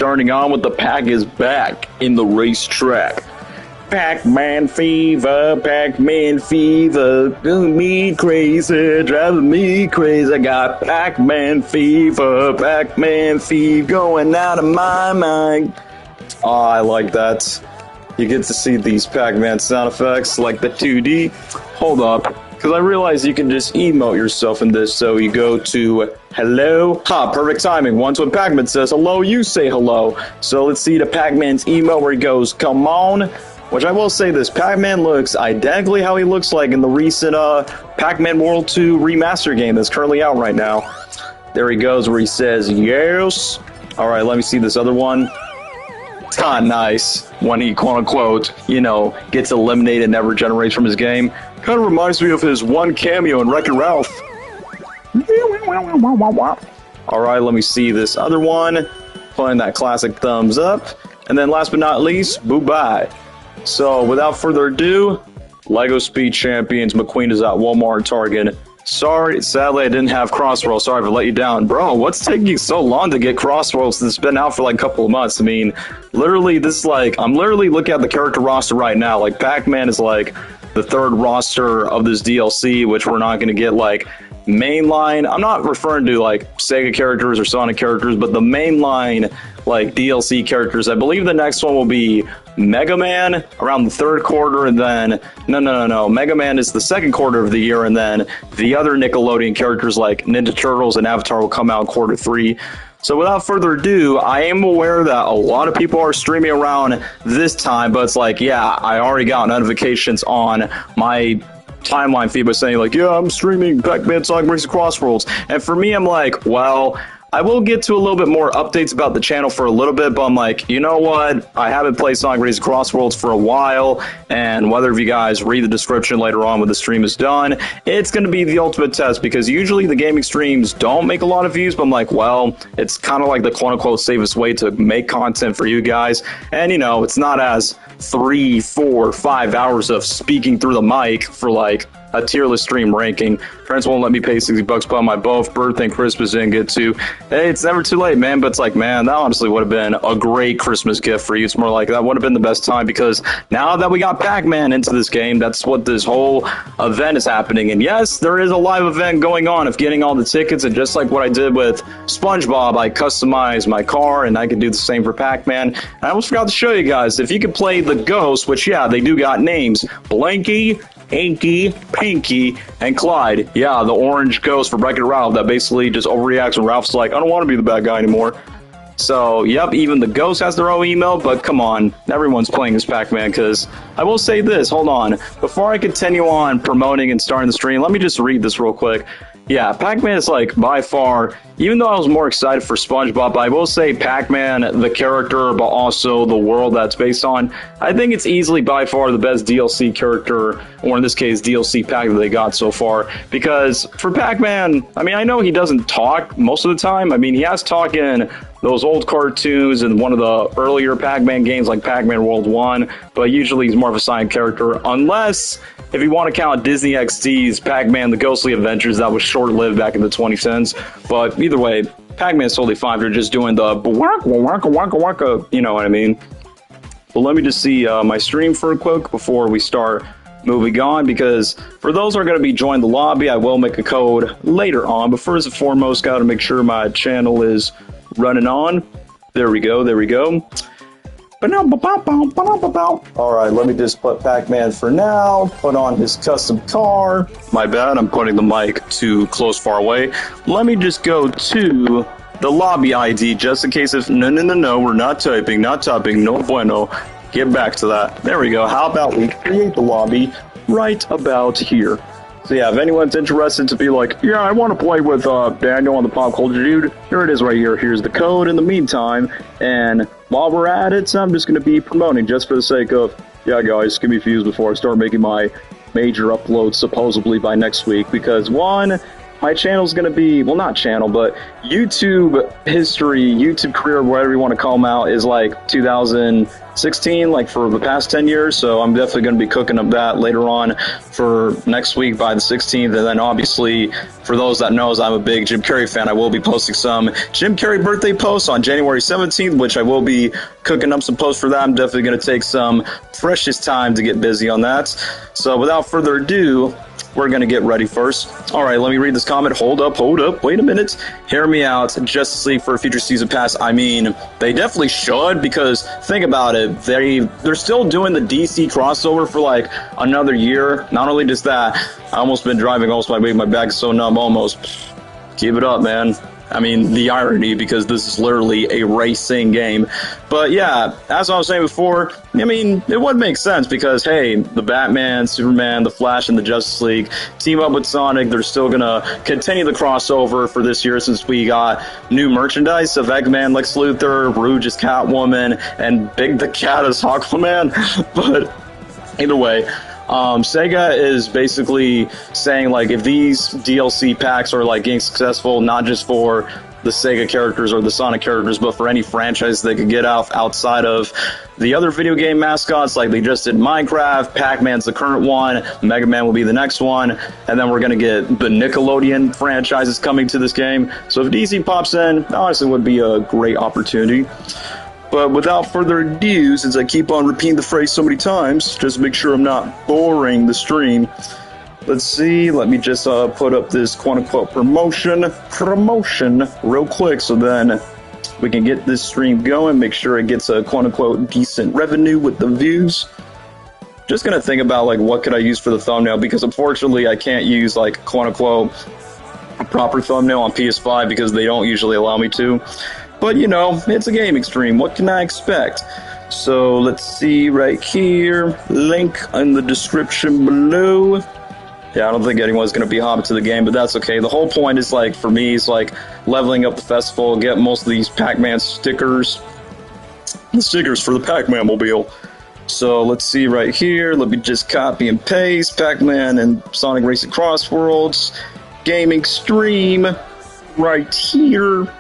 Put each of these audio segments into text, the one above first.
Starting on with the Pack is back in the racetrack. Pac-Man fever, driving me crazy, driving me crazy. I got Pac-Man fever, going out of my mind. Oh, I like that. You get to see these Pac-Man sound effects, like the 2D. Hold up, because I realize you can just emote yourself in this, so you go to hello. Perfect timing. Once when Pac-Man says hello, you say hello. So let's see the Pac-Man's emote where he goes, come on. Which I will say this, Pac-Man looks identically how he looks like in the recent Pac-Man World 2 remaster game that's currently out right now. There he goes where he says, yes. Alright, let me see this other one. It's kind of nice when he, quote-unquote, you know, gets eliminated and never generates from his game. Kind of reminds me of his one cameo in Wreck-It Ralph. Alright, let me see this other one. Playing that classic thumbs up. And then last but not least, boo-bye. So, without further ado, LEGO Speed Champions McQueen is at Walmart and Target. Sorry, sadly I didn't have CrossWorlds. Sorry for letting you down. Bro, what's taking so long to get CrossWorlds? It's been out for like a couple of months. I mean, literally, this is like, I'm literally looking at the character roster right now. Like, Pac-Man is like the third roster of this DLC, which we're not going to get like mainline. I'm not referring to like Sega characters or Sonic characters, but the mainline like DLC characters. I believe the next one will be Mega Man around the third quarter, and then no. Mega Man is the second quarter of the year, and then the other Nickelodeon characters like Ninja Turtles and Avatar will come out in quarter 3. So without further ado, I am aware that a lot of people are streaming around this time, but it's like, yeah, I already got notifications on my timeline feed by saying like, yeah, I'm streaming Pac-Man Sonic Racing CrossWorlds. And for me, I'm like, well, I will get to a little bit more updates about the channel for a little bit, but I'm like, you know what? I haven't played Sonic Racing CrossWorlds for a while, and whether if you guys read the description later on when the stream is done, it's going to be the ultimate test, because usually the gaming streams don't make a lot of views, but I'm like, well, it's kind of like the quote-unquote safest way to make content for you guys, and you know, it's not as 3, 4, 5 hours of speaking through the mic for like a tier list stream ranking. Friends won't let me pay $60 by my both birthday and Christmas didn't get to. Hey, it's never too late, man, but it's like, man, that honestly would have been a great Christmas gift for you. It's more like that would have been the best time, because now that we got Pac-Man into this game, that's what this whole event is happening. And yes, there is a live event going on of getting all the tickets, and just like what I did with SpongeBob, I customized my car, and I can do the same for Pac-Man. And I almost forgot to show you guys, if you could play the Ghost, which, yeah, they do got names, Blanky, Inky, Pinky, and Clyde. Yeah, the orange ghost for Wreck-It Ralph that basically just overreacts when Ralph's like, I don't want to be the bad guy anymore. So, yep, even the ghost has their own email, but come on, everyone's playing as Pac-Man, because I will say this, hold on, before I continue on promoting and starting the stream, let me just read this real quick. Yeah, Pac-Man is like by far, even though I was more excited for SpongeBob, I will say Pac-Man, the character, but also the world that's based on, I think it's easily by far the best DLC character, or in this case, DLC pack that they got so far. Because for Pac-Man, I mean, I know he doesn't talk most of the time. I mean, he has talk in those old cartoons and one of the earlier Pac-Man games like Pac-Man World 1, but usually he's more of a side character, unless if you want to count Disney XD's Pac-Man The Ghostly Adventures, that was short-lived back in the 2010s. But either way, Pac-Man's totally fine. They're just doing the wakka wakka wakka wakka, you know what I mean? But let me just see my stream for a quick before we start moving on, because for those who are going to be joining the lobby, I will make a code later on. But first and foremost, got to make sure my channel is running on. There we go, there we go. Alright, let me just put Pac-Man for now, put on his custom car. My bad, I'm putting the mic too close far away. Let me just go to the lobby ID, just in case if, no, we're not typing, no bueno. Get back to that. There we go. How about we create the lobby right about here? So yeah, if anyone's interested to be like, yeah, I want to play with Daniel on the Pop Culture Dude, here it is right here. Here's the code in the meantime. And while we're at it, I'm just going to be promoting just for the sake of, yeah, guys, give me views before I start making my major upload supposedly by next week. Because one, my channel's gonna be, well, not channel, but YouTube history, YouTube career, whatever you want to call them out, is like 2016, like for the past 10 years. So I'm definitely gonna be cooking up that later on for next week by the 16th. And then obviously, for those that knows, I'm a big Jim Carrey fan. I will be posting some Jim Carrey birthday posts on January 17th, which I will be cooking up some posts for that. I'm definitely gonna take some precious time to get busy on that. So without further ado, we're going to get ready first. All right, let me read this comment. Hold up, wait a minute. Hear me out. Justice League for a future season pass. I mean, they definitely should, because think about it. They're still doing the DC crossover for like another year. Not only just that, I almost been driving almost my way. My back is so numb almost. Keep it up, man. I mean, the irony, because this is literally a racing game. But yeah, as I was saying before, I mean, it would make sense because, hey, the Batman, Superman, the Flash, and the Justice League team up with Sonic. They're still going to continue the crossover for this year since we got new merchandise of Eggman, Lex Luthor, Rouge is Catwoman, and Big the Cat is Aquaman. But either way, Sega is basically saying, like, if these DLC packs are, like, getting successful, not just for the Sega characters or the Sonic characters, but for any franchise they could get outside of the other video game mascots, like they just did Minecraft, Pac-Man's the current one, Mega Man will be the next one, and then we're going to get the Nickelodeon franchises coming to this game. So if DC pops in, honestly, would be a great opportunity. But without further ado, since I keep on repeating the phrase so many times, just to make sure I'm not boring the stream, let's see, let me just put up this quote-unquote promotion real quick, so then we can get this stream going, make sure it gets a quote-unquote decent revenue with the views. Just gonna think about, like, what could I use for the thumbnail, because unfortunately I can't use, like, quote-unquote a proper thumbnail on PS5 because they don't usually allow me to. But, you know, it's a gaming stream. What can I expect? So, let's see right here. Link in the description below. Yeah, I don't think anyone's going to be hopping to the game, but that's okay. The whole point is, like, for me, is, like, leveling up the festival, get most of these Pac-Man stickers. The stickers for the Pac-Man mobile. So, let's see right here. Let me just copy and paste Pac-Man and Sonic Racing CrossWorlds. Gaming stream. Right here.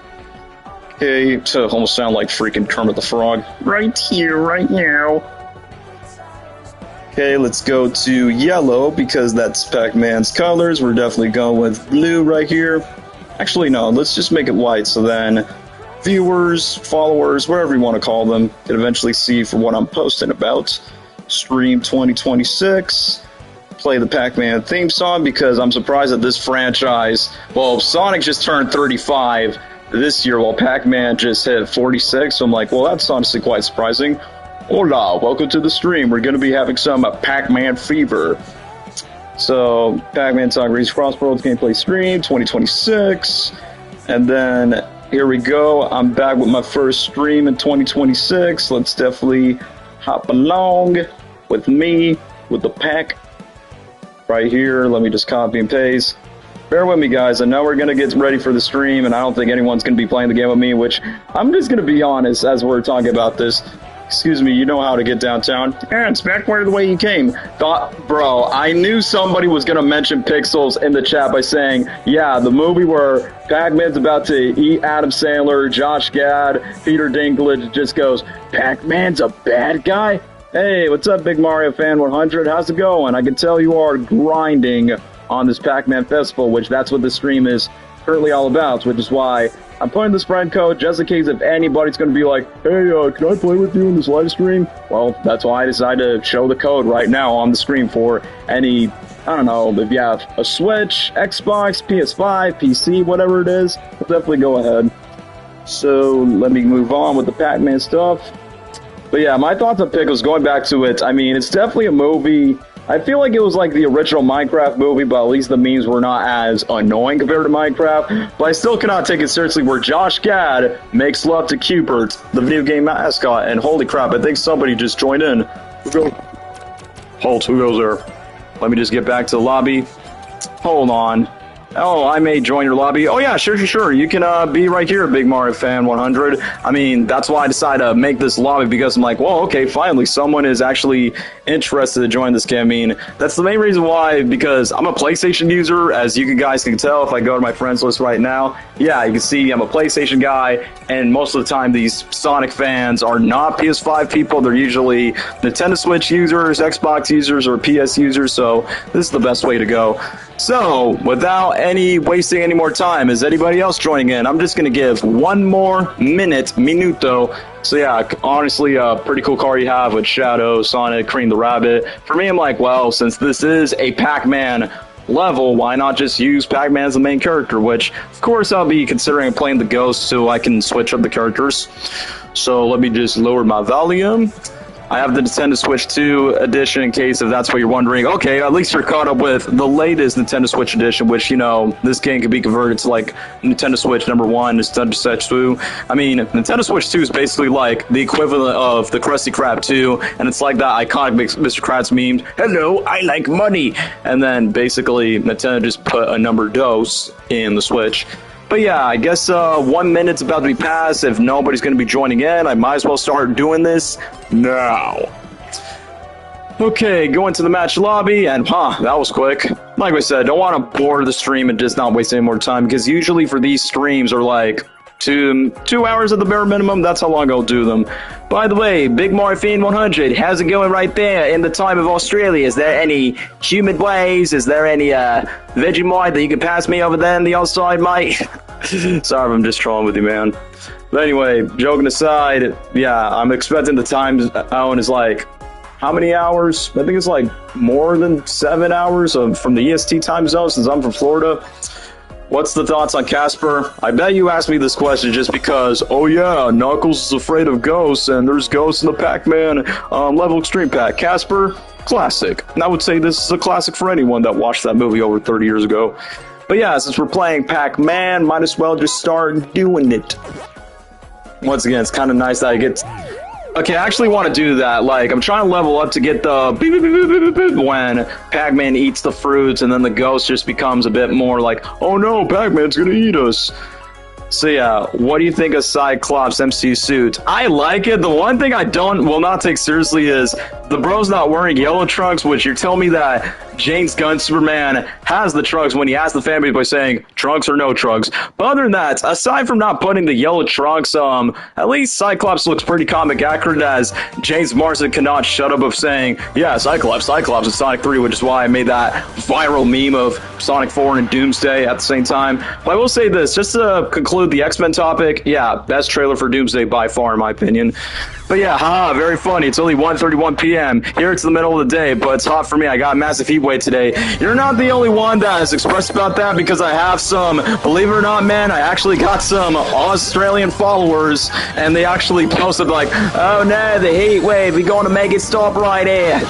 Okay, to almost sound like freaking Kermit the Frog. Right here, right now. Okay, let's go to yellow, because that's Pac-Man's colors. We're definitely going with blue right here. Actually, no, let's just make it white, so then viewers, followers, whatever you want to call them, can eventually see for what I'm posting about. Stream 2026. Play the Pac-Man theme song, because I'm surprised that this franchise, well, Sonic just turned 35 this year, while Pac-Man just hit 46, so I'm like, well, that's honestly quite surprising. Hola, welcome to the stream. We're going to be having some Pac-Man fever. So, Pac-Man Sonic Racing CrossWorlds gameplay stream 2026. And then, here we go. I'm back with my first stream in 2026. Let's definitely hop along with me, with the pack. Right here, let me just copy and paste. Bear with me, guys. I know we're going to get ready for the stream, and I don't think anyone's going to be playing the game with me, which I'm just going to be honest as we're talking about this. Excuse me, you know how to get downtown? Yeah, it's back where the way you came. Bro, I knew somebody was going to mention Pixels in the chat by saying, yeah, the movie where Pac-Man's about to eat Adam Sandler, Josh Gad, Peter Dinklage just goes, Pac-Man's a bad guy? Hey, what's up, Big Mario Fan 100? How's it going? I can tell you are grinding on this Pac-Man Festival, which that's what the stream is currently all about, which is why I'm putting this friend code just in case if anybody's going to be like, hey, can I play with you in this live stream? Well, that's why I decided to show the code right now on the screen for any, I don't know, if you have a Switch, Xbox, PS5, PC, whatever it is, definitely go ahead. So, let me move on with the Pac-Man stuff. But yeah, my thoughts on Pickles, going back to it, I mean, it's definitely a movie. I feel like it was like the original Minecraft movie, but at least the memes were not as annoying compared to Minecraft. But I still cannot take it seriously where Josh Gad makes love to Cubert, the video game mascot, and holy crap, I think somebody just joined in. Halt, who goes there? Let me just get back to the lobby. Hold on. Oh, I may join your lobby. Oh yeah, sure. You can be right here, Big Mario Fan 100. I mean, that's why I decided to make this lobby, because I'm like, well, okay, finally, someone is actually interested to join this game. I mean, that's the main reason why, because I'm a PlayStation user, as you guys can tell if I go to my friends list right now. Yeah, you can see I'm a PlayStation guy, and most of the time these Sonic fans are not PS5 people. They're usually Nintendo Switch users, Xbox users, or PS users, so this is the best way to go. So, without wasting any more time, is anybody else joining in? I'm just going to give one more minuto. So yeah, honestly, pretty cool car you have with Shadow, Sonic, Cream the Rabbit. For me, I'm like, well, since this is a Pac-Man level, why not just use Pac-Man as the main character? Which, of course, I'll be considering playing the Ghost so I can switch up the characters. So let me just lower my volume. I have the Nintendo Switch 2 edition in case if that's what you're wondering. Okay, at least you're caught up with the latest Nintendo Switch edition, which, you know, this game can be converted to like Nintendo Switch number 1, Nintendo Switch 2. I mean, Nintendo Switch 2 is basically like the equivalent of the Krusty Krab 2, and it's like that iconic Mr. Krabs meme, hello, I like money. And then basically Nintendo just put a number dose in the Switch. But yeah, I guess 1 minute's about to be passed. If nobody's going to be joining in, I might as well start doing this now. Okay, go into the match lobby, and that was quick. Like I said, don't want to bore the stream and just not waste any more time, because usually for these streams are like 2 hours at the bare minimum. That's how long I'll do them. By the way, Big Mario Fan 100, how's it going right there in the time of Australia? Is there any humid waves? Is there any Vegemite that you can pass me over there on the outside, mate? Sorry, I'm just trolling with you, man. But anyway, joking aside, yeah, I'm expecting the time zone is like, how many hours? I think it's like more than 7 hours from the EST time zone since I'm from Florida. What's the thoughts on Casper? I bet you asked me this question just because, oh yeah, Knuckles is afraid of ghosts, and there's ghosts in the Pac-Man level extreme pack. Casper, classic. And I would say this is a classic for anyone that watched that movie over 30 years ago. But yeah, since we're playing Pac-Man, might as well just start doing it. Once again, it's kind of nice that I get... Okay, I actually want to do that. Like, I'm trying to level up to get the beep, beep, beep, beep, beep, beep, when Pac-Man eats the fruits, and then the ghost just becomes a bit more like, oh no, Pac-Man's gonna eat us. So yeah, what do you think of Cyclops MCU suit? I like it. The one thing I will not take seriously is the bro's not wearing yellow trunks, which you're telling me that James Gunn Superman has the trunks when he asked the fan base by saying trunks or no trunks. But other than that, aside from not putting the yellow trunks, at least Cyclops looks pretty comic accurate, as James Marsden cannot shut up of saying, yeah, Cyclops in Sonic 3, which is why I made that viral meme of Sonic 4 and Doomsday at the same time. But I will say this, just to conclude the X-Men topic, yeah, best trailer for Doomsday by far in my opinion. But yeah, very funny. It's only 1:31 p.m. Here it's the middle of the day, but it's hot for me. I got a massive heat wave today. You're not the only one that has expressed about that, because I have some, believe it or not, man, I actually got some Australian followers, and they actually posted like, oh no, the heat wave, we're going to make it stop right here.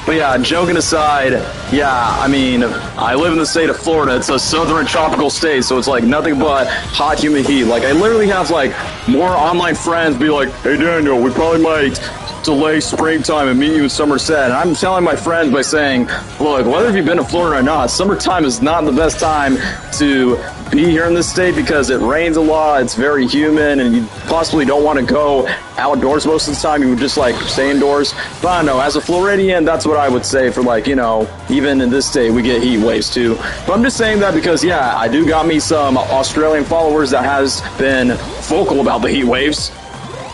But yeah, joking aside, yeah, I mean, I live in the state of Florida. It's a southern tropical state, so it's like nothing but hot, humid heat. Like, I literally have like more online friends be like, hey Daniel, we probably might delay springtime and meet you in Somerset. And I'm telling my friends by saying, look, whether you've been to Florida or not, summertime is not the best time to be here in this state, because it rains a lot, it's very humid, and you possibly don't want to go outdoors most of the time. You would just like stay indoors. But I don't know, as a Floridian, that's what I would say for, like, you know, even in this state we get heat waves too. But I'm just saying that because, yeah, I do got me some Australian followers that has been vocal about the heat waves.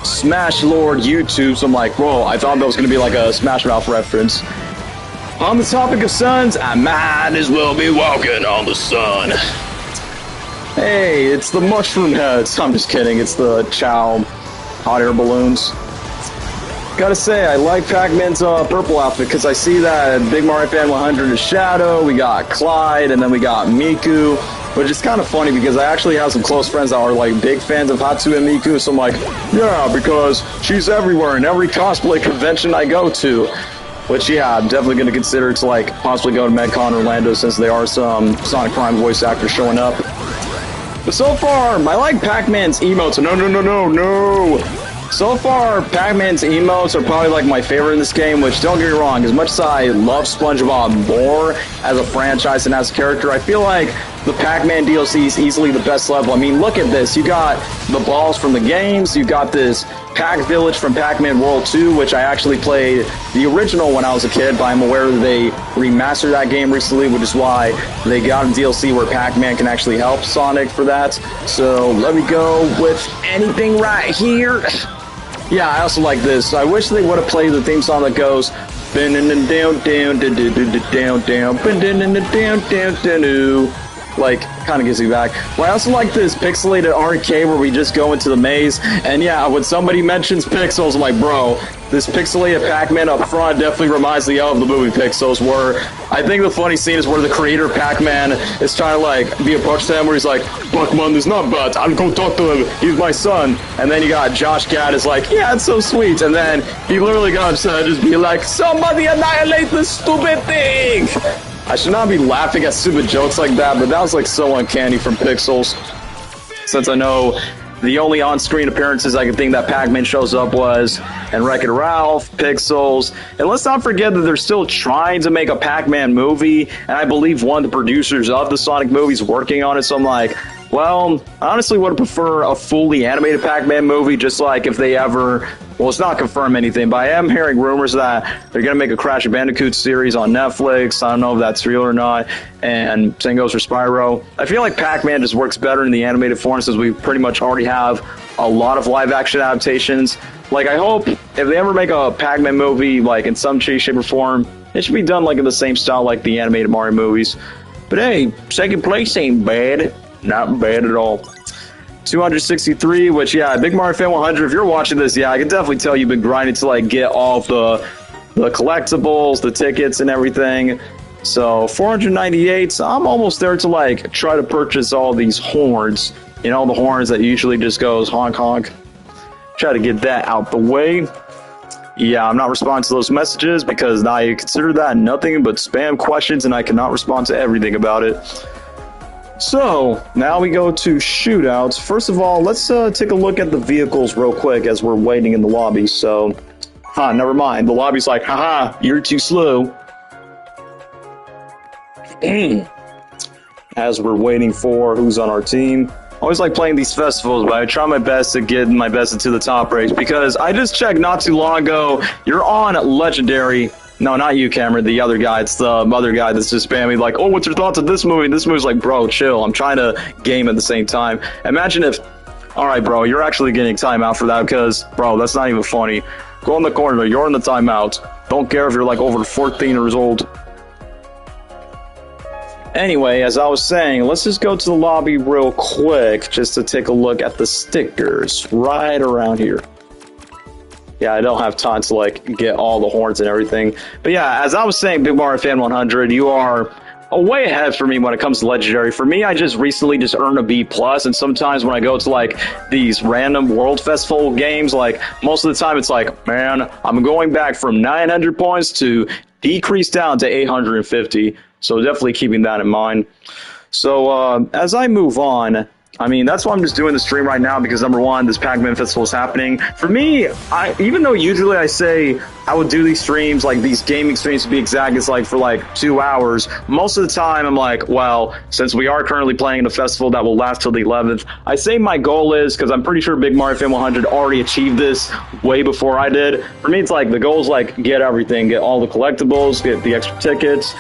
Smash Lord YouTube, so I'm like, bro, I thought that was going to be like a Smash Mouth reference. On the topic of suns, I might as well be walking on the sun. Hey, it's the mushroom heads. I'm just kidding, it's the Chow hot air balloons. Gotta say, I like Pac-Man's purple outfit, because I see that Big Mario Fan 100 is Shadow, we got Clyde, and then we got Miku, which is kind of funny because I actually have some close friends that are like big fans of Hatsu and Miku, so I'm like, yeah, because she's everywhere in every cosplay convention I go to. Which, yeah, I'm definitely going to consider to, like, possibly go to MedCon Orlando, since there are some Sonic Prime voice actors showing up. But so far, I like Pac-Man's emotes. No. So far, Pac-Man's emotes are probably like my favorite in this game, which, don't get me wrong, as much as I love SpongeBob more as a franchise and as a character, I feel like the Pac-Man DLC is easily the best level. I mean, look at this. You got the balls from the games. You got this Pac Village from Pac-Man World 2, which I actually played the original when I was a kid, but I'm aware that they remastered that game recently, which is why they got a DLC where Pac-Man can actually help Sonic for that. So let me go with anything right here. Yeah, I also like this. I wish they would have played the theme song that goes like, kind of gives me back. But I also like this pixelated arcade where we just go into the maze. And yeah, when somebody mentions Pixels, I'm like, bro, this pixelated Pac-Man up front definitely reminds me of the movie Pixels, where I think the funny scene is where the creator Pac-Man is trying to, like, be approached to him, where he's like, Pac-Man is not bad, I'll go talk to him, he's my son. And then you got Josh Gad is like, yeah, it's so sweet. And then he literally got upset and just be like, somebody annihilate this stupid thing! I should not be laughing at stupid jokes like that, but that was like so uncanny from Pixels. Since I know the only on-screen appearances I can think that Pac-Man shows up was in Wreck-It Ralph, Pixels, and let's not forget that they're still trying to make a Pac-Man movie, and I believe one of the producers of the Sonic movies working on it, so I'm like, well, I honestly would prefer a fully animated Pac-Man movie, just like if they ever... Well, it's not confirmed anything, but I am hearing rumors that they're going to make a Crash Bandicoot series on Netflix. I don't know if that's real or not. And same goes for Spyro. I feel like Pac-Man just works better in the animated form since we pretty much already have a lot of live-action adaptations. Like, I hope if they ever make a Pac-Man movie, like, in some shape or form, it should be done, like, in the same style like the animated Mario movies. But hey, second place ain't bad. Not bad at all. 263, which, yeah, Big Mario Fan 100, if you're watching this, yeah, I can definitely tell you've been grinding to, like, get all of the collectibles, the tickets, and everything. So, 498, I'm almost there to, like, try to purchase all these horns. You know, the horns that usually just goes honk honk. Try to get that out the way. Yeah, I'm not responding to those messages because I consider that nothing but spam questions, and I cannot respond to everything about it. So, now we go to shootouts. First of all, let's take a look at the vehicles real quick as we're waiting in the lobby. So, never mind. The lobby's like, haha, you're too slow. As we're waiting for who's on our team. I always like playing these festivals, but I try my best to get my best into the top race because I just checked not too long ago. You're on Legendary. No, not you, Cameron. The other guy. It's the other guy that's just spamming like, oh, what's your thoughts on this movie? And this movie's like, bro, chill. I'm trying to game at the same time. Imagine if, all right, bro, you're actually getting timeout for that because, bro, that's not even funny. Go in the corner. You're in the timeout. Don't care if you're like over 14 years old. Anyway, as I was saying, let's just go to the lobby real quick just to take a look at the stickers right around here. Yeah, I don't have time to, like, get all the horns and everything. But yeah, as I was saying, Big Mario Fan 100, you are way ahead for me when it comes to Legendary. For me, I just recently just earned a B+, and sometimes when I go to, like, these random World Festival games, like, most of the time it's like, man, I'm going back from 900 points to decrease down to 850. So definitely keeping that in mind. So as I move on, I mean, that's why I'm just doing the stream right now because, number one, this Pac-Man Festival is happening. For me, even though usually I say I would do these streams, like these gaming streams to be exact, it's like for like 2 hours. Most of the time, I'm like, well, since we are currently playing in a festival that will last till the 11th, I say my goal is, because I'm pretty sure Big Mario Fan 100 already achieved this way before I did. For me, it's like the goal is like get everything, get all the collectibles, get the extra tickets.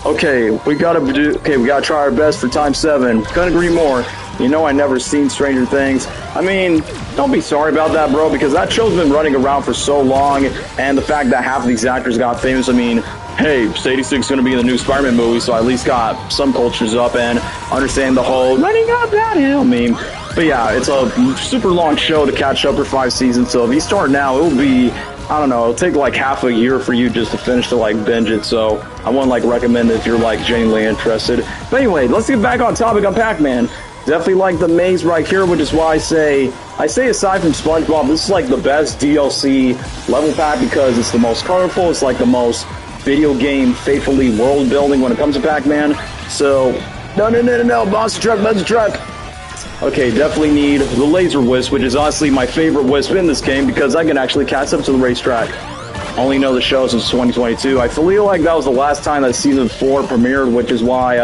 Okay, we gotta try our best for time 7. Couldn't agree more. You know I never seen Stranger Things. I mean, don't be sorry about that, bro, because that show's been running around for so long, and the fact that half of these actors got famous, I mean, hey, Sadie Six is going to be in the new Spider-Man movie, so I at least got some cultures up and understand the whole running up that hill meme. But yeah, it's a super long show to catch up for 5 seasons, so if you start now, it will be, I don't know, it'll take like half a year for you just to finish to like binge it, so I wouldn't like recommend it if you're like genuinely interested. But anyway, let's get back on topic on Pac-Man. Definitely like the maze right here, which is why I say aside from SpongeBob, this is like the best DLC level pack because it's the most colorful, it's like the most video game faithfully world building when it comes to Pac-Man. So, no, monster truck. Okay, definitely need the Laser Wisp, which is honestly my favorite Wisp in this game because I can actually catch up to the racetrack. Only know the show since 2022. I feel like that was the last time that Season 4 premiered, which is why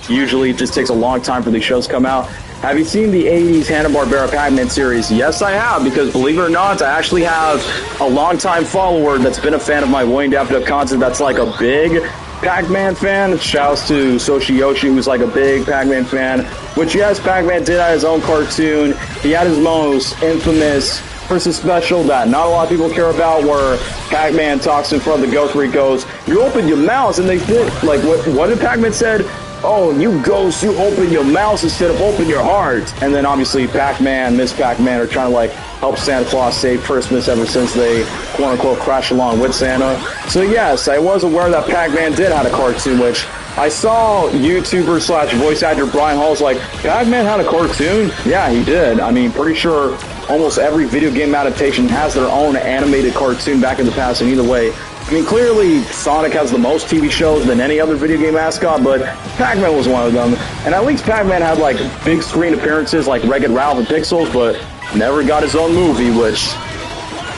Usually it just takes a long time for these shows to come out. Have you seen the 80s Hanna-Barbera Pac-Man series? Yes, I have, because believe it or not, I actually have a longtime follower that's been a fan of my William Dafoe content that's like a big Pac-Man fan. Shouts to Soshi who's like a big Pac-Man fan. Which, yes, Pac-Man did have his own cartoon. He had his most infamous Christmas special that not a lot of people care about, where Pac-Man talks in front of the ghost where he goes, "You open your mouth," and they did, like, what did Pac-Man said? "Oh, you ghost, you open your mouth instead of open your heart." And then obviously Pac-Man, Miss Pac-Man are trying to like help Santa Claus save Christmas ever since they quote-unquote crash along with Santa. So yes, I was aware that Pac-Man did have a cartoon, which I saw YouTuber slash voice actor Brian Hall's like, "Pac-Man had a cartoon?" Yeah, he did. I mean, pretty sure almost every video game adaptation has their own animated cartoon back in the past, and either way, I mean, clearly Sonic has the most TV shows than any other video game mascot, but Pac-Man was one of them. And at least Pac-Man had like big screen appearances like Wreck-It Ralph and Pixels, but never got his own movie, which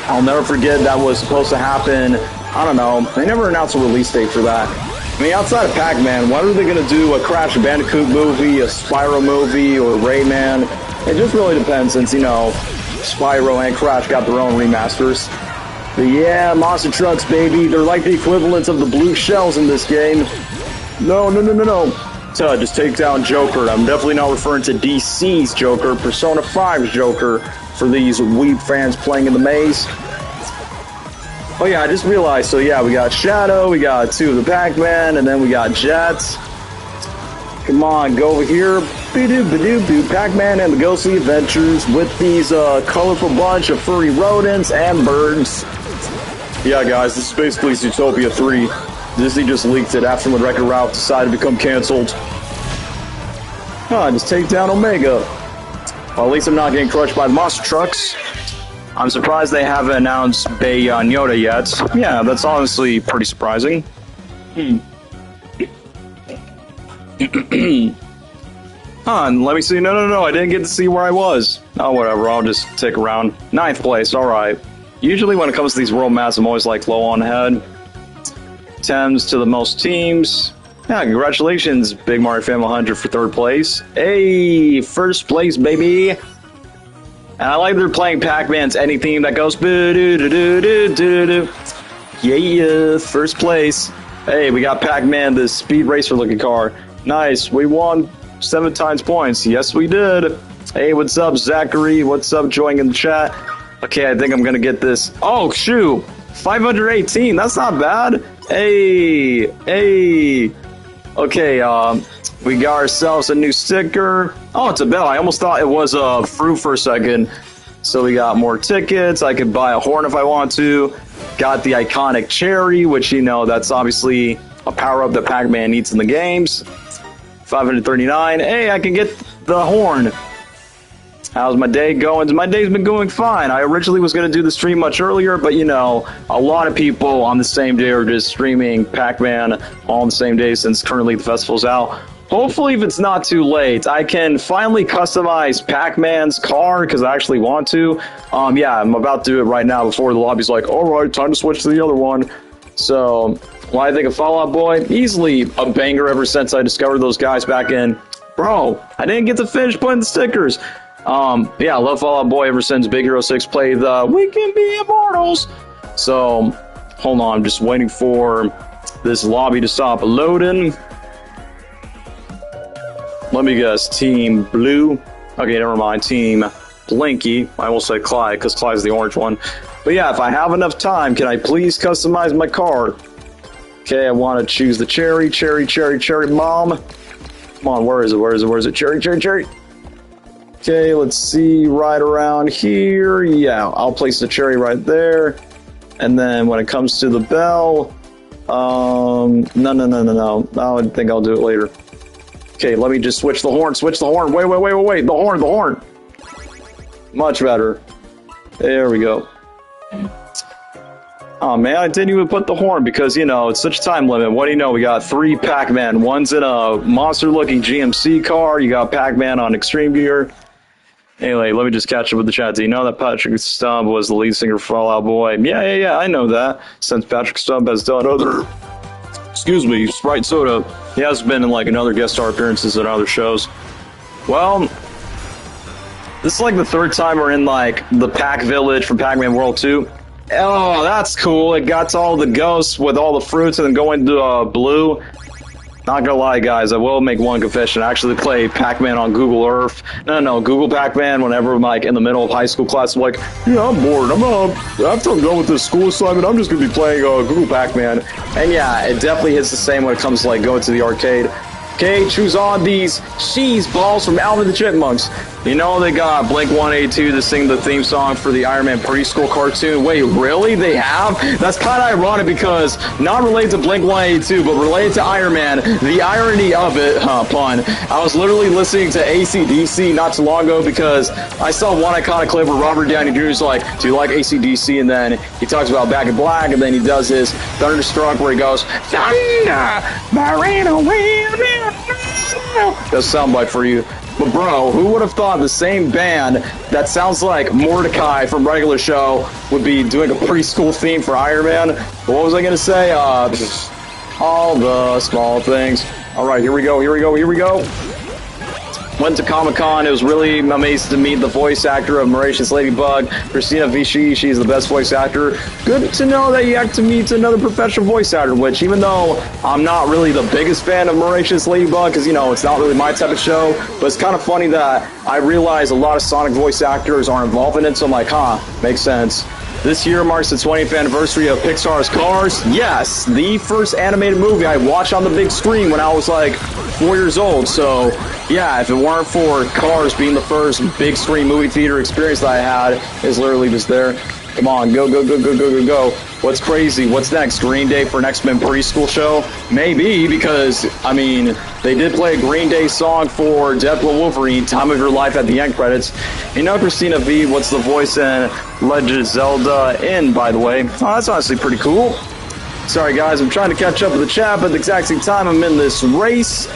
I'll never forget. That was supposed to happen. I don't know. They never announced a release date for that. I mean, outside of Pac-Man, when are they going to do a Crash Bandicoot movie, a Spyro movie, or Rayman? It just really depends, since, you know, Spyro and Crash got their own remasters. But yeah, monster trucks, baby. They're like the equivalents of the blue shells in this game. No. So just take down Joker. I'm definitely not referring to DC's Joker, Persona 5's Joker, for these weeb fans playing in the maze. Oh yeah, I just realized, so yeah, we got Shadow, we got two of the Pac-Man, and then we got Jets. Come on, go over here. Pac-Man and the Ghostly Adventures with these colorful bunch of furry rodents and birds. Yeah, guys, this is basically Zootopia 3. Disney just leaked it after when Wreck-It Ralph decided to become canceled. Just take down Omega. Well, at least I'm not getting crushed by the monster trucks. I'm surprised they haven't announced Yoda yet. Yeah, that's honestly pretty surprising. Let me see. No, I didn't get to see where I was. Oh, whatever, I'll just take a round. 9th place, alright. Usually when it comes to these world maps, I'm always like low on head. 10s to the most teams. Yeah, congratulations, Big Mario Family 100 for 3rd place. Hey, 1st place, baby. And I like they're playing Pac-Man's any theme that goes boo-doo-doo-doo-doo-doo-doo. Yeah, 1st place. Hey, we got Pac-Man, this speed racer looking car. Nice, we won 7 times points. Yes, we did. Hey, what's up, Zachary? What's up, joining in the chat? Okay, I think I'm gonna get this. Oh, shoot! 518, that's not bad. Hey. Okay, we got ourselves a new sticker. Oh, it's a bell. I almost thought it was a fruit for a second. So we got more tickets. I could buy a horn if I want to. Got the iconic cherry, which, you know, that's obviously a power-up that Pac-Man needs in the games. 539. Hey, I can get the horn. How's my day going? My day's been going fine. I originally was going to do the stream much earlier, but, you know, a lot of people on the same day are just streaming Pac-Man all on the same day since currently the festival's out. Hopefully, if it's not too late, I can finally customize Pac-Man's car, because I actually want to. Yeah, I'm about to do it right now before the lobby's like, alright, time to switch to the other one. So, why I think of Fall Out Boy? Easily a banger ever since I discovered those guys back in. Bro, I didn't get to finish putting the stickers. Yeah, I love Fall Out Boy ever since Big Hero 6 played the We Can Be Immortals. So, hold on, I'm just waiting for this lobby to stop loading. Let me guess, Team Blue. Okay, never mind, Team Blinky. I will say Clyde, because Clyde's the orange one. But yeah, if I have enough time, can I please customize my car? Okay, I want to choose the cherry bomb. Come on, where is it? Cherry. Okay, let's see, right around here. Yeah, I'll place the cherry right there. And then when it comes to the bell, no. I think I'll do it later. Okay, let me just switch the horn. Wait. The horn. Much better. There we go. Oh man, I didn't even put the horn because, you know, it's such a time limit. What do you know? We got 3 Pac-Man. One's in a monster-looking GMC car. You got Pac-Man on Extreme Gear. Anyway, let me just catch up with the chat. Do you know that Patrick Stubb was the lead singer for Fall Out Boy? Yeah, I know that. Since Patrick Stubb has done other Excuse me, Sprite Soda. He has been in like another guest star appearances in other shows. Well, this is like the third time we're in like the Pac Village from Pac-Man World 2. Oh, that's cool. It got to all the ghosts with all the fruits and then going to blue. Not gonna lie, guys, I will make one confession. I actually play Pac-Man on Google Earth. No, Google Pac-Man whenever I'm like in the middle of high school class. I'm like, yeah, I'm bored. After I'm done with this school assignment, I'm just gonna be playing Google Pac-Man. And yeah, it definitely hits the same when it comes to like going to the arcade. Okay, choose on these cheese balls from Alvin the Chipmunks. You know they got Blink-182 to sing the theme song for the Iron Man preschool cartoon. Wait, really? They have? That's kind of ironic because not related to Blink-182, but related to Iron Man. The irony of it, pun. I was literally listening to AC/DC not too long ago because I saw one iconic clip where Robert Downey Jr. is like, do you like AC/DC? And then he talks about Back in Black, and then he does his Thunderstruck where he goes, Thunder, Marina, wind. That's a soundbite for you. But bro, who would have thought the same band that sounds like Mordecai from regular show would be doing a preschool theme for Iron Man? What was I gonna say? All the small things. Alright, here we go. Went to Comic-Con. It was really amazing to meet the voice actor of Mauritius Ladybug, Christina Vichy. She's the best voice actor. Good to know that you have to meet another professional voice actor, which even though I'm not really the biggest fan of Mauritius Ladybug, because, you know, it's not really my type of show, but it's kind of funny that I realize a lot of Sonic voice actors are involved in it, so I'm like, makes sense. This year marks the 20th anniversary of Pixar's Cars. Yes, the first animated movie I watched on the big screen when I was like 4 years old. So, yeah, if it weren't for Cars being the first big screen movie theater experience that I had, it's literally just there. Come on, go. What's crazy? What's next? Green Day for an X-Men preschool show? Maybe, because, I mean, they did play a Green Day song for Deadpool Wolverine, Time of Your Life at the end credits. You know Christina V, what's the voice in Legend of Zelda in, by the way? Oh, that's honestly pretty cool. Sorry, guys, I'm trying to catch up with the chat, but at the exact same time, I'm in this race.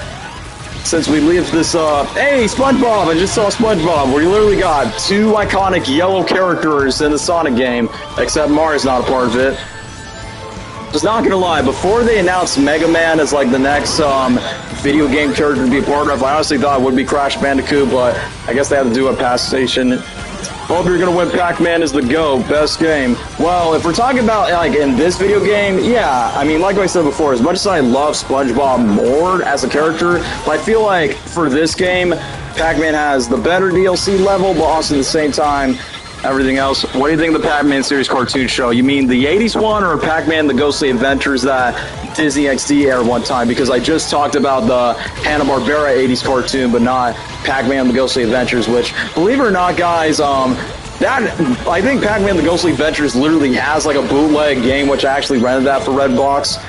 Since we leave this, hey, SpongeBob! I just saw SpongeBob, where you literally got two iconic yellow characters in the Sonic game, except Mario's not a part of it. Just not gonna lie, before they announced Mega Man as, like, the next, video game character to be a part of, I honestly thought it would be Crash Bandicoot, but I guess they had to do a pass station. Hope you're gonna win. Pac-Man is the GOAT. Best game. Well, if we're talking about, like, in this video game, yeah, I mean, like I said before, as much as I love SpongeBob more as a character, but I feel like for this game, Pac-Man has the better DLC level, but also at the same time, everything else. What do you think of the Pac-Man series cartoon show? You mean the 80s one or Pac-Man The Ghostly Adventures that Disney XD aired one time? Because I just talked about the Hanna-Barbera 80s cartoon, but not Pac-Man The Ghostly Adventures, which, believe it or not, guys, I think Pac-Man The Ghostly Adventures literally has like a bootleg game, which I actually rented that for Redbox.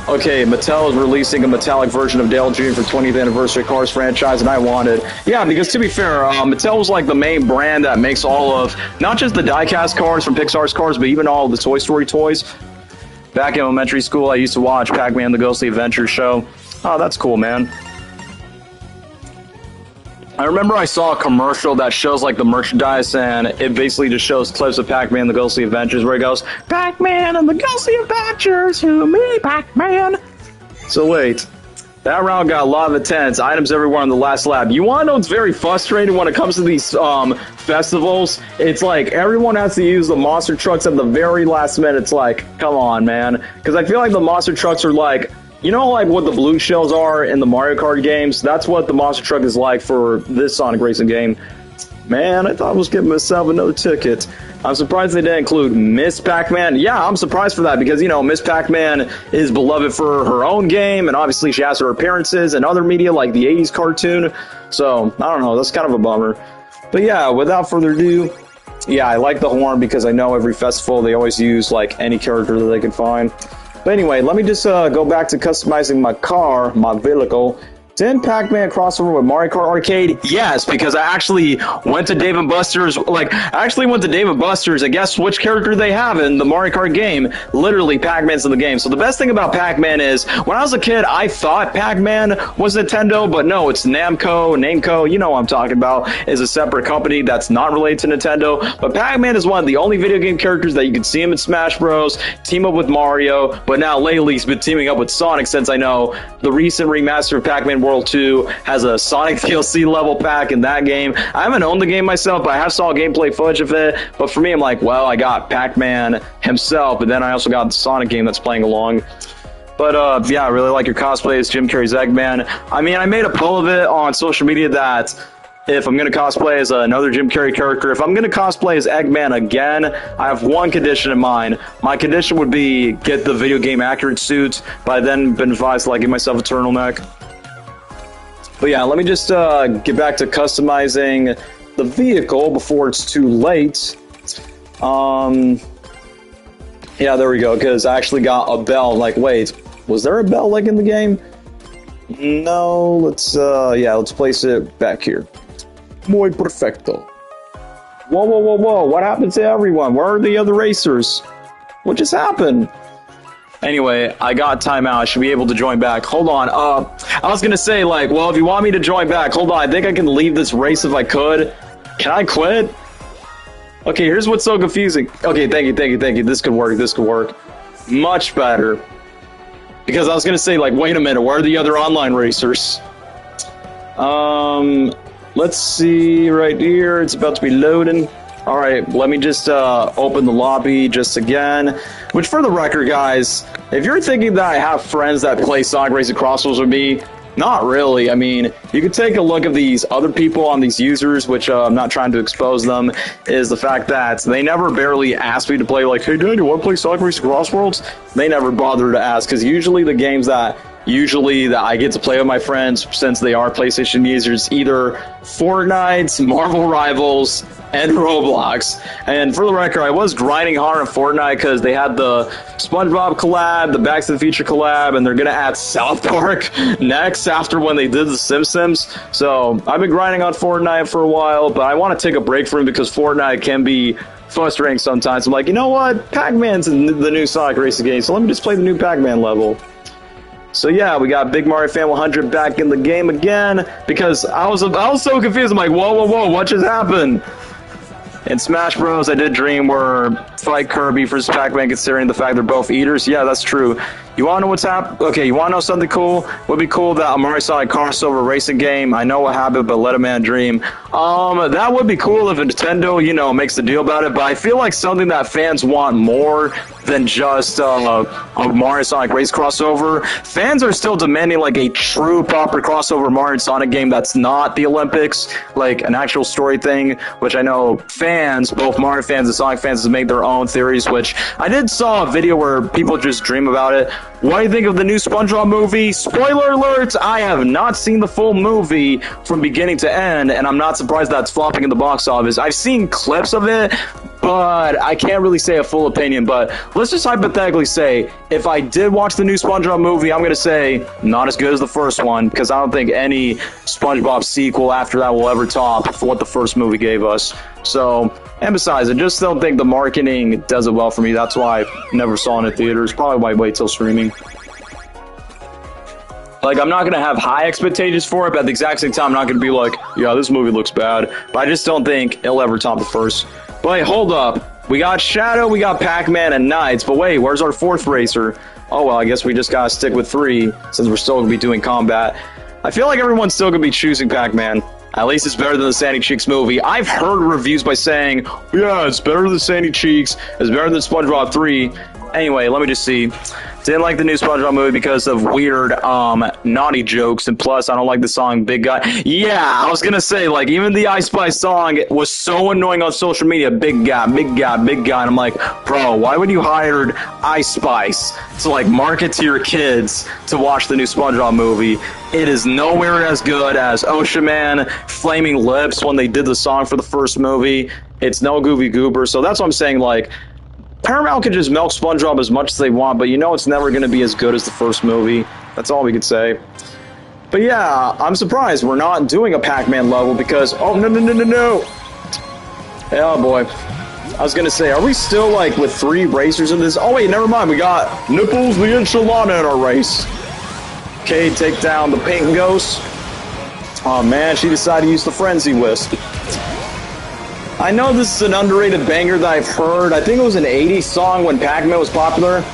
Okay, Mattel is releasing a metallic version of Dale Jr. for 20th anniversary Cars franchise, and I wanted. Yeah, because to be fair, Mattel was like the main brand that makes all of, not just the die-cast cars from Pixar's Cars, but even all of the Toy Story toys. Back in elementary school, I used to watch Pac-Man The Ghostly Adventures show. Oh, that's cool, man. I remember I saw a commercial that shows like the merchandise, and it basically just shows clips of Pac-Man The Ghostly Adventures where it goes, Pac-Man and the Ghostly Adventures, who me, Pac-Man. So wait, that round got a lot of attendance, items everywhere on the last lap. You want to know what's very frustrating when it comes to these festivals? It's like everyone has to use the monster trucks at the very last minute. It's like, come on, man. Because I feel like the monster trucks are like, you know, like what the blue shells are in the Mario Kart games? That's what the monster truck is like for this Sonic Racing game. Man, I thought I was getting myself another ticket. I'm surprised they didn't include Miss Pac-Man. Yeah, I'm surprised for that because, you know, Miss Pac-Man is beloved for her own game, and obviously she has her appearances in other media like the 80s cartoon. So, I don't know, that's kind of a bummer. But yeah, without further ado, yeah, I like the horn because I know every festival they always use, like, any character that they can find. But anyway, let me just go back to customizing my car, my vehicle. Didn't Pac-Man crossover with Mario Kart Arcade? Yes, because I actually went to Dave & Buster's, and guess which character they have in the Mario Kart game? Literally, Pac-Man's in the game. So the best thing about Pac-Man is, when I was a kid, I thought Pac-Man was Nintendo, but no, it's Namco, you know what I'm talking about, is a separate company that's not related to Nintendo. But Pac-Man is one of the only video game characters that you can see him in Smash Bros, team up with Mario, but now lately he's been teaming up with Sonic, since I know the recent remaster of Pac-Man World 2 has a Sonic DLC level pack in that game. I haven't owned the game myself, but I have saw gameplay footage of it. But for me, I'm like, well, I got Pac-Man himself, but then I also got the Sonic game that's playing along. But yeah, I really like your cosplay as Jim Carrey's Eggman. I mean, I made a poll of it on social media that if I'm going to cosplay as another Jim Carrey character, if I'm going to cosplay as Eggman again, I have one condition in mind. My condition would be get the video game accurate suit, but I've then been advised to like give myself a turtleneck. But yeah, let me just get back to customizing the vehicle before it's too late. Yeah, there we go, because I actually got a bell. Like, wait, was there a bell like in the game? No, let's place it back here. Muy perfecto. Whoa, whoa, whoa, whoa, what happened to everyone? Where are the other racers? What just happened? Anyway, I got timeout. I should be able to join back. Hold on. I was going to say, like, well, if you want me to join back, hold on. I think I can leave this race if I could. Can I quit? Okay, here's what's so confusing. Okay, thank you. This could work. Much better. Because I was going to say, like, wait a minute. Where are the other online racers? Let's see right here. It's about to be loading. All right, let me just open the lobby just again. Which, for the record, guys, if you're thinking that I have friends that play Sonic Racing CrossWorlds with me, not really. I mean, you could take a look at these other people on these users, which I'm not trying to expose them, is the fact that they never barely ask me to play, like, hey, Dad, you want to play Sonic Racing CrossWorlds? They never bother to ask, because usually the games that I get to play with my friends, since they are PlayStation users, either Fortnite, Marvel Rivals, and Roblox. And for the record, I was grinding hard on Fortnite because they had the SpongeBob collab, the Back to the Future collab, and they're going to add South Park next after when they did the Simpsons. So I've been grinding on Fortnite for a while, but I want to take a break from it because Fortnite can be frustrating sometimes. I'm like, you know what? Pac-Man's in the new Sonic Racing game, so let me just play the new Pac-Man level. So yeah, we got Big Mario Fan 100 back in the game again, because I was so confused. I'm like, whoa, what just happened? In Smash Bros, I did dream where fight Kirby versus Pac-Man, considering the fact they're both eaters. Yeah, that's true. You want to know what's happened? Okay, you want to know something cool? Would be cool that a Mario Sonic crossover racing game. I know what happened, but let a man dream. That would be cool if Nintendo, you know, makes a deal about it, but I feel like something that fans want more than just a Mario Sonic race crossover. Fans are still demanding like a true proper crossover Mario Sonic game that's not the Olympics, like an actual story thing, which I know fans, both Mario fans and Sonic fans, have made their own theories, which I did saw a video where people just dream about it. What do you think of the new SpongeBob movie? Spoiler alert, I have not seen the full movie from beginning to end, and I'm not surprised that's flopping in the box office. I've seen clips of it, but I can't really say a full opinion. But let's just hypothetically say, if I did watch the new SpongeBob movie, I'm going to say not as good as the first one, because I don't think any SpongeBob sequel after that will ever top what the first movie gave us. So, and besides, I just don't think the marketing does it well for me. That's why I never saw it in theaters. Probably why I wait till streaming. Like, I'm not going to have high expectations for it, but at the exact same time, I'm not going to be like, yeah, this movie looks bad. But I just don't think it'll ever top the first. But wait, hold up. We got Shadow, we got Pac-Man, and Knights. But wait, where's our fourth racer? Oh, well, I guess we just got to stick with 3, since we're still going to be doing combat. I feel like everyone's still going to be choosing Pac-Man. At least it's better than the Sandy Cheeks movie. I've heard reviews by saying, yeah, it's better than Sandy Cheeks, it's better than SpongeBob 3. Anyway, let me just see. Didn't like the new SpongeBob movie because of weird, naughty jokes, and plus, I don't like the song Big Guy. Yeah, I was gonna say, like, even the Ice Spice song was so annoying on social media. Big guy, big guy, big guy. And I'm like, bro, why would you hire Ice Spice to, like, market to your kids to watch the new SpongeBob movie? It is nowhere as good as Ocean Man, Flaming Lips when they did the song for the first movie. It's no Goofy Goober, so that's what I'm saying, like, Paramount can just milk SpongeBob as much as they want, but you know it's never going to be as good as the first movie. That's all we could say. But yeah, I'm surprised we're not doing a Pac-Man level because, oh, no. Oh, boy. I was going to say, are we still, like, with 3 racers in this? Oh, wait, never mind. We got Nipples the Enchilada in our race. Okay, take down the pink ghost. Oh, man, she decided to use the Frenzy Wisp. I know this is an underrated banger that I've heard. I think it was an 80s song when Pac-Man was popular.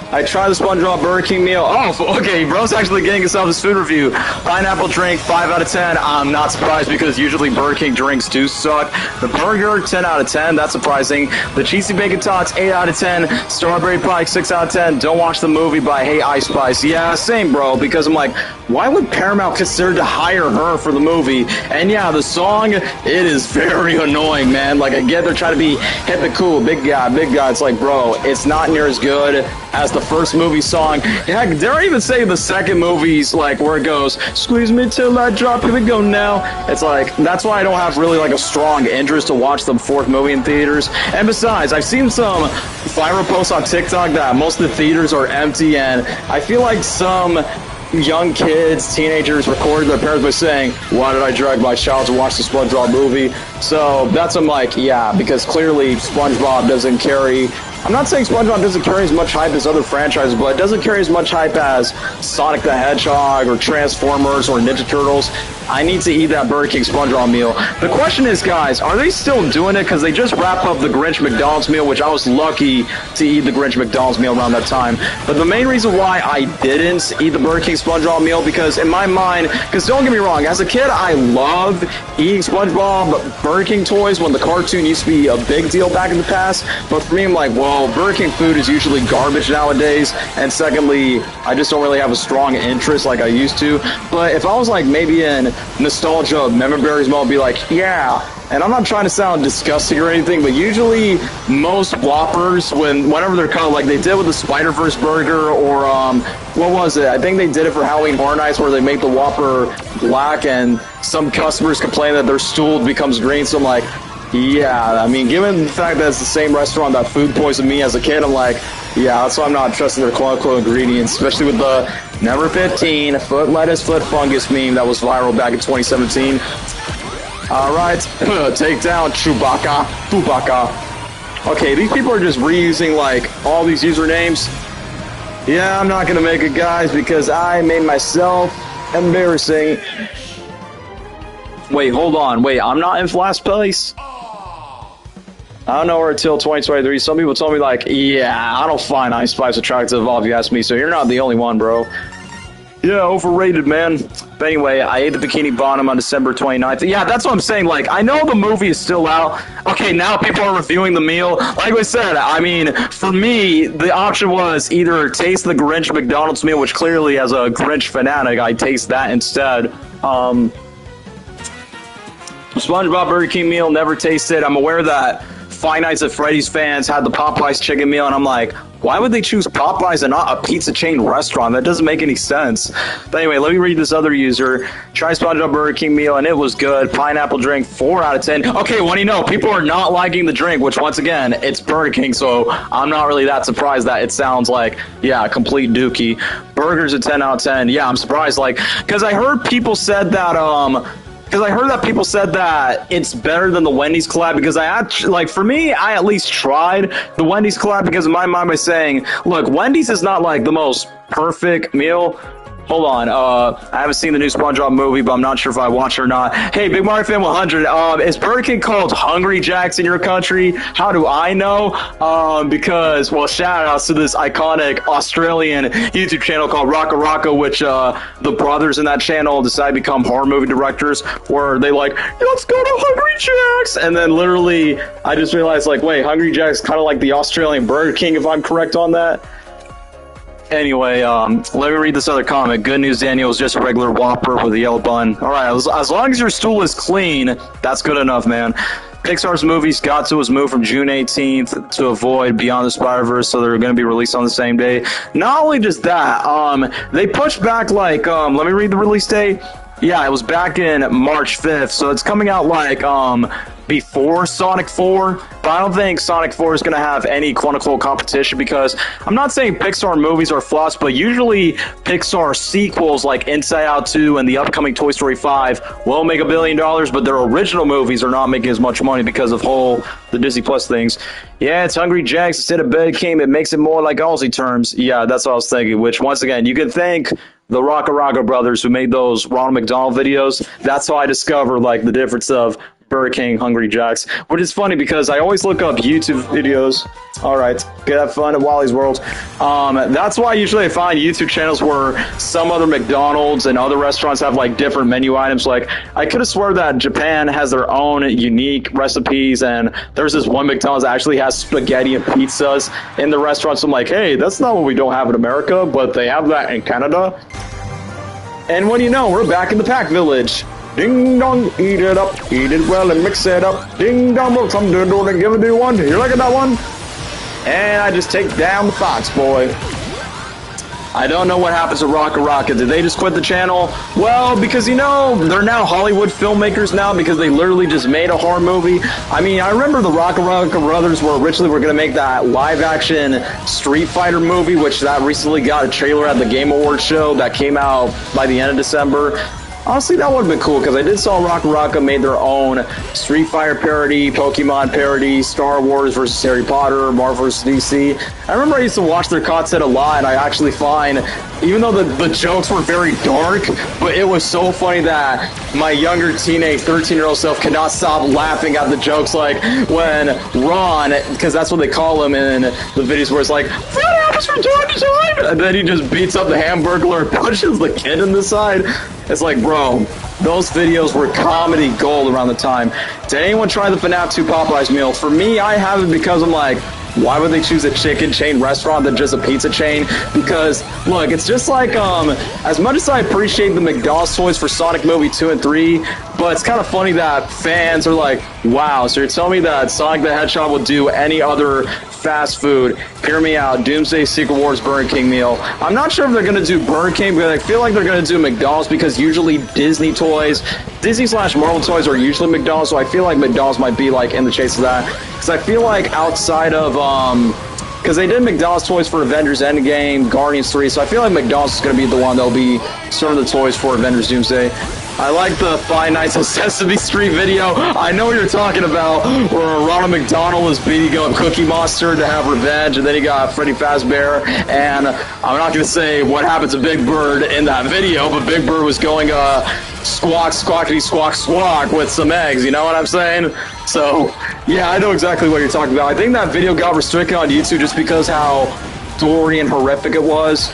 I tried the SpongeBob Burger King meal. Oh, okay, bro's actually getting himself his food review. Pineapple drink, 5 out of 10. I'm not surprised because usually Burger King drinks do suck. The burger, 10 out of 10. That's surprising. The cheesy bacon tots, 8 out of 10. Strawberry pie, 6 out of 10. Don't watch the movie, but I hate Ice Spice. Yeah, same, bro, because I'm like, why would Paramount consider to hire her for the movie? And yeah, the song, it is very annoying, man. Like, I get they're trying to be hip and cool, big guy. It's like, bro, it's not near as good as the first movie song. Heck, dare I even say the second movie's like where it goes, squeeze me till I drop, here we go now. It's like, that's why I don't have really like a strong interest to watch the 4th movie in theaters. And besides, I've seen some viral posts on TikTok that most of the theaters are empty, and I feel like some young kids, teenagers recorded their parents by saying, why did I drag my child to watch the SpongeBob movie? So that's, I'm like, yeah, because clearly SpongeBob doesn't carry, I'm not saying SpongeBob doesn't carry as much hype as other franchises, but it doesn't carry as much hype as Sonic the Hedgehog or Transformers or Ninja Turtles. I need to eat that Burger King SpongeBob meal. The question is, guys, are they still doing it? Because they just wrapped up the Grinch McDonald's meal, which I was lucky to eat the Grinch McDonald's meal around that time. But the main reason why I didn't eat the Burger King SpongeBob meal, because in my mind, because don't get me wrong, as a kid, I loved eating SpongeBob Burger King toys when the cartoon used to be a big deal back in the past. But for me, I'm like, well, Burger King food is usually garbage nowadays. And secondly, I just don't really have a strong interest like I used to. But if I was like maybe in nostalgia memory berries mode, be like, yeah. And I'm not trying to sound disgusting or anything, but usually most Whoppers, whenever they're cut, like they did with the Spider-Verse burger, or what was it? I think they did it for Halloween Horror Nights, where they make the Whopper black, and some customers complain that their stool becomes green. So I'm like, yeah. I mean, given the fact that it's the same restaurant that food poisoned me as a kid, I'm like, yeah. That's why I'm not trusting their quote-unquote ingredients, especially with the Number 15 foot lettuce, foot fungus meme that was viral back in 2017. Alright, take down Chewbacca. Okay, these people are just reusing, like, all these usernames. Yeah, I'm not gonna make it, guys, because I made myself embarrassing. Wait, hold on. Wait, I'm not in last place? I don't know her until 2023. Some people told me, like, yeah, I don't find Ice Spice attractive, if you ask me, so you're not the only one, bro. Yeah, overrated, man. But anyway, I ate the Bikini Bottom on December 29th. Yeah, that's what I'm saying. Like, I know the movie is still out. Okay, now people are reviewing the meal. Like I said, I mean, for me, the option was either taste the Grinch McDonald's meal, which clearly, as a Grinch fanatic, I taste that instead. SpongeBob Burger King meal, never tasted. I'm aware that Five Nights at Freddy's fans had the Popeyes chicken meal, and I'm like, why would they choose Popeyes and not a pizza chain restaurant? That doesn't make any sense. But anyway, let me read this other user. Try SpongeBob Burger King meal, and it was good. Pineapple drink, 4 out of 10. Okay, what do you know? People are not liking the drink, which, once again, it's Burger King, so I'm not really that surprised that it sounds like, yeah, complete dookie. Burgers a 10 out of 10. Yeah, I'm surprised, like, because I heard people said that, people said that it's better than the Wendy's collab, because I actually, like, for me, I at least tried the Wendy's collab, because in my mind by saying, look, Wendy's is not like the most perfect meal. Hold on, I haven't seen the new SpongeBob movie, but I'm not sure if I watch it or not. Hey, Big Mario Fan 100, is Burger King called Hungry Jack's in your country? How do I know? Because, well, shout-outs to this iconic Australian YouTube channel called WAKKA WAKKA, which, the brothers in that channel decided to become horror movie directors, where they like, let's go to Hungry Jack's! And then literally, I just realized, like, wait, Hungry Jack's kind of like the Australian Burger King, if I'm correct on that? Anyway, let me read this other comment. Good news, Daniel, is just a regular Whopper with a yellow bun. Alright, as long as your stool is clean, that's good enough, man. Pixar's movies got to was moved from June 18th to avoid Beyond the Spider-Verse, so they're going to be released on the same day. Not only just that, they pushed back, like, let me read the release date. Yeah, it was back in March 5th, so it's coming out like, before Sonic 4, but I don't think Sonic 4 is going to have any quote-unquote competition, because I'm not saying Pixar movies are flops, but usually Pixar sequels like Inside Out 2 and the upcoming Toy Story 5 will make $1 billion, but their original movies are not making as much money because of the Disney Plus things. Yeah, it's Hungry Jack's instead of Burger King. It makes it more like Aussie terms. Yeah, that's what I was thinking, which, once again, you can thank the WAKKA WAKKA brothers who made those Ronald McDonald videos. That's how I discovered, like, the difference of Burger King, Hungry Jack's, which is funny because I always look up YouTube videos. All right, good, have fun at Wally's World. That's why usually I find YouTube channels where some other McDonald's and other restaurants have like different menu items. Like, I could have swore that Japan has their own unique recipes, and there's this one McDonald's that actually has spaghetti and pizzas in the restaurant. So I'm like, hey, that's not what we don't have in America, but they have that in Canada. And what do you know, we're back in the Pac Village. Ding dong, eat it up, eat it well and mix it up. Ding dong, will come to the door and give it to one. You like that one? And I just take down the Fox boy. I don't know what happens to WAKKA WAKKA. Did they just quit the channel? Well, because, you know, they're now Hollywood filmmakers now, because they literally just made a horror movie. I mean, I remember the WAKKA WAKKA brothers were originally going to make that live-action Street Fighter movie, which that recently got a trailer at the Game Awards show that came out by the end of December. Honestly, that would have been cool, because I did saw WAKKA WAKKA made their own Street Fighter parody, Pokemon parody, Star Wars versus Harry Potter, Marvel versus DC. I remember I used to watch their content a lot, and I actually find, even though the jokes were very dark, but it was so funny that my younger teenage 13-year-old self could not stop laughing at the jokes, like when Ron, because that's what they call him in the videos, where it's like, "What happens from time to time?" And then he just beats up the Hamburglar and pushes the kid in the side. It's like, bro, those videos were comedy gold around the time. Did anyone try the FNAF 2 Popeyes meal? For me, I haven't, because I'm like, why would they choose a chicken chain restaurant than just a pizza chain? Because, look, it's just like, as much as I appreciate the McDonald's toys for Sonic Movie 2 and 3, but it's kind of funny that fans are like, wow, so you're telling me that Sonic the Hedgehog will do any other fast food? Hear me out. Doomsday Secret Wars Burger King meal. I'm not sure if they're going to do Burger King, but I feel like they're going to do McDonald's, because usually Disney slash Marvel toys are usually McDonald's, so I feel like McDonald's might be like in the chase of that. Because I feel like outside of, because they did McDonald's toys for Avengers Endgame, Guardians 3, so I feel like McDonald's is going to be the one that'll be serving the toys for Avengers Doomsday. I like the Five Nights on Sesame Street video. I know what you're talking about, where Ronald McDonald is beating up Cookie Monster to have revenge, and then he got Freddy Fazbear, and I'm not going to say what happened to Big Bird in that video, but Big Bird was going squawk, squawkity, squawk, squawk with some eggs, you know what I'm saying? So, yeah, I know exactly what you're talking about. I think that video got restricted on YouTube just because how gory and horrific it was.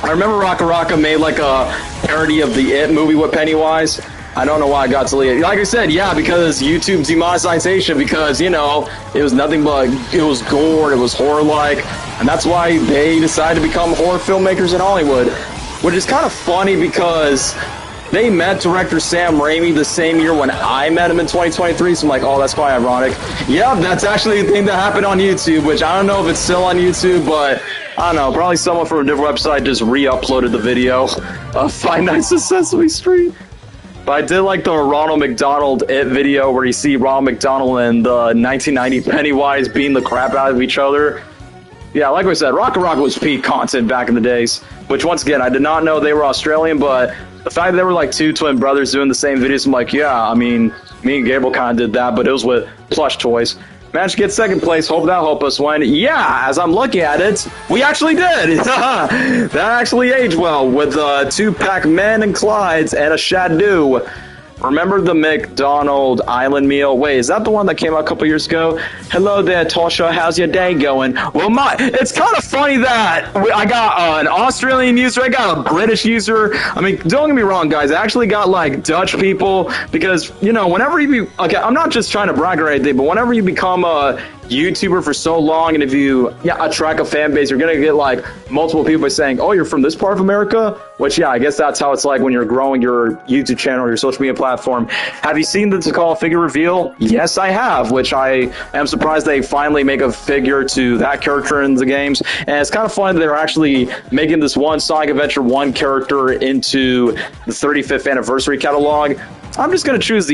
I remember WAKKA WAKKA made like a parody of the It movie with Pennywise. I don't know why I got deleted. Like I said, yeah, because YouTube demonetization, because, you know, it was nothing but, it was gore, it was horror-like, and that's why they decided to become horror filmmakers in Hollywood. Which is kind of funny, because they met director Sam Raimi the same year when I met him in 2023, so I'm like, oh, that's quite ironic. Yep, that's actually the thing that happened on YouTube, which I don't know if it's still on YouTube, but I don't know, probably someone from a different website just re-uploaded the video of Five Nights at Sesame Street. But I did like the Ronald McDonald It video, where you see Ronald McDonald and the 1990 Pennywise beating the crap out of each other. Yeah, like I said, WAKKA WAKKA was peak content back in the days, which, once again, I did not know they were Australian, but the fact that they were like two twin brothers doing the same videos, I'm like, yeah, I mean, me and Gabriel kind of did that, but it was with plush toys. Managed to get second place. Hope that'll help us win. Yeah, as I'm looking at it, we actually did. That actually aged well with 2 Pac-Man and Clydes and a Shadow. Remember the McDonald Island meal? Wait, is that the one that came out a couple years ago? Hello there, Tosha. How's your day going? Well, it's kind of funny that I got an Australian user, I got a British user. I mean, don't get me wrong, guys. I actually got, like, Dutch people, because, you know, whenever you okay, I'm not just trying to brag or anything, but whenever you become a YouTuber for so long, and if you attract a fan base, you're gonna get like multiple people saying, oh, you're from this part of America, which, yeah, I guess that's how it's like when you're growing your YouTube channel or your social media platform. Have you seen the Takal figure reveal? Yes, I have, which I am surprised they finally make a figure to that character in the games. And it's kind of fun that they're actually making this one Sonic Adventure 1 character into the 35th anniversary catalog. I'm just gonna choose the